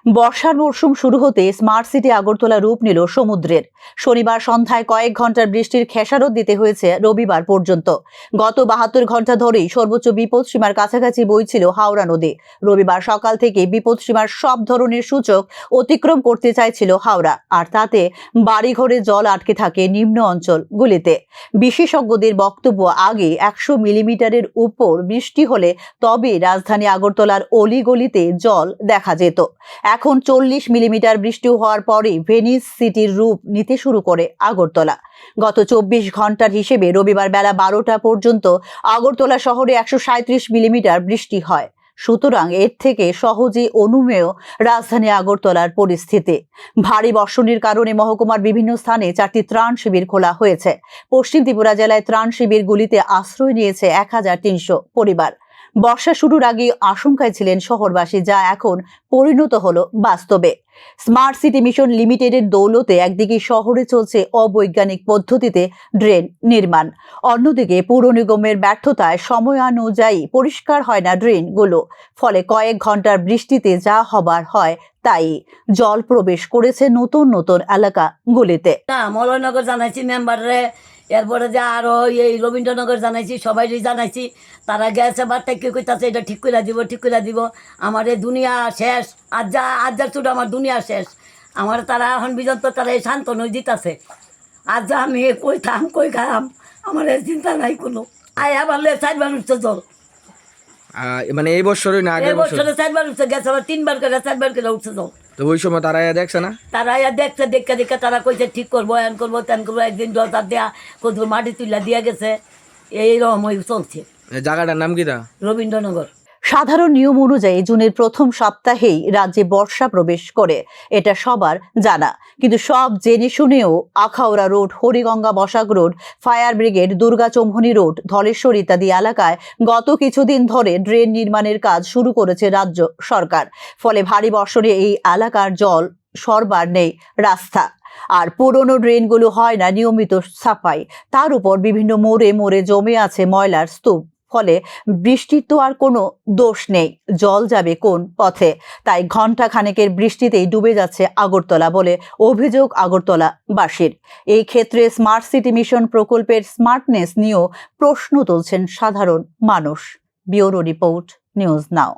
বর্ষার মরশুম শুরু হতে স্মার্ট সিটি আগরতলা রূপ নিল সমুদ্রের। শনিবার সন্ধ্যায় কয়েক ঘন্টার বৃষ্টির খেসারত দিতে হয়েছে রবিবার পর্যন্ত। গত 72 ঘন্টা ধরেই সর্বোচ্চ বিপদসীমার কাছাকাছি বইছিল হাওড়া নদী। রবিবার সকাল থেকে বিপদসীমার সব ধরনের সূচক অতিক্রম করতে চাইছিল হাওড়া, আর তাতে বাড়িঘরে জল আটকে থাকে নিম্ন অঞ্চলগুলিতে। বিশেষজ্ঞদের বক্তব্য, আগে 100 মিলিমিটারের উপর বৃষ্টি হলে তবে রাজধানী আগরতলার অলিগলিতে জল দেখা যেত। এখন 40 মিলিমিটার বৃষ্টি হওয়ার পরে ভেনিস সিটির রূপ নিতে শুরু করে আগরতলা। গত 24 ঘন্টার হিসেবে রবিবার বেলা 12টা পর্যন্ত আগরতলা শহরে 137 মিলিমিটার বৃষ্টি হয়। সুতরাং এর থেকে সহজেই অনুমেয় রাজধানী আগরতলার পরিস্থিতি। ভারী বর্ষণের কারণে মহকুমার বিভিন্ন স্থানে 4টি ত্রাণ শিবির খোলা হয়েছে। পশ্চিম ত্রিপুরা জেলায় ত্রাণ শিবিরগুলিতে আশ্রয় নিয়েছে 1300 পরিবার। বর্ষা শুরুর আগে আশঙ্কায় ছিলেন শহরবাসী, যা এখন পরিণত হলো বাস্তবে। স্মার্ট সিটি মিশন লিমিটেডের দৌলতে একদিকে শহরে চলছে অবৈজ্ঞানিক পদ্ধতিতে ড্রেন নির্মাণ, অন্যদিকে পৌর নিগমের ব্যর্থতায় সময়ানুযায়ী পরিষ্কার হয় না ড্রেনগুলো। ফলে কয়েক ঘন্টার বৃষ্টিতে যা হবার হয় তাই জল প্রবেশ করেছে নতুন নতুন এলাকাগুলিতে। মলয়নগর জানাইছি মেম্বাররে, এরপরে যে আরো এই রবীন্দ্রনগর জানাইছি, সবাই জানাইছি। তারা গেছে বার্তা কেউ কইতাছে এটা ঠিক করে দিব, ঠিক করে দিব। আমার এই দুনিয়া শেষ, আজ যা ছুট আমার দুনিয়া শেষ। আমার তারা এখন পর্যন্ত তারা এই শান্তনই দিতেছে। আজ যা আমি কই থাম কই খাম, আমার এই চিন্তা নাই কোনো। আয় আবার 4বার উঠছে জল, মানে এই বছরে না আগের বছরে 4বার উঠছে, গেছে আবার 3বার করে 4বার করে উঠছে জল। তো ওই সময় তারা দেখছে না, তারা দেখছে, দেখে তারা কইছে ঠিক করবো, এন করবো তেন করবো। একদিন জলটা দেয়া কোথাও মাটি তুলা দিয়া গেছে, এইরকম চলছে। জায়গাটার নাম কি? রবীন্দ্রনগর। সাধারণ নিয়ম অনুযায়ী জুনের প্রথম সপ্তাহেই রাজ্যে বর্ষা প্রবেশ করে, এটা সবার জানা। কিন্তু সব জেনে শুনেও Akhaura road, Harigonga Basak road, fire brigade, Durga Chowmuhani road, Dhaleshwar ইত্যাদি এলাকায় গত কিছুদিন ধরে ড্রেন নির্মাণের কাজ শুরু করেছে রাজ্য সরকার। ফলে ভারী বর্ষণে এই এলাকার জল সরবার নেই রাস্তা, আর পুরনো ড্রেনগুলো হয় না নিয়মিত সাফাই। তার উপর বিভিন্ন মোড়ে মোড়ে জমে আছে ময়লার স্তূপ। ফলে বৃষ্টির তো আর কোনো দোষ নেই, জল যাবে কোন পথে? তাই ঘন্টা খানেকের বৃষ্টিতেই ডুবে যাচ্ছে আগরতলা বলে অভিযোগ আগরতলাবাসীর। এই ক্ষেত্রে স্মার্ট সিটি মিশন প্রকল্পের স্মার্টনেস নিয়েও প্রশ্ন তুলছেন সাধারণ মানুষ। Bureau report, news now.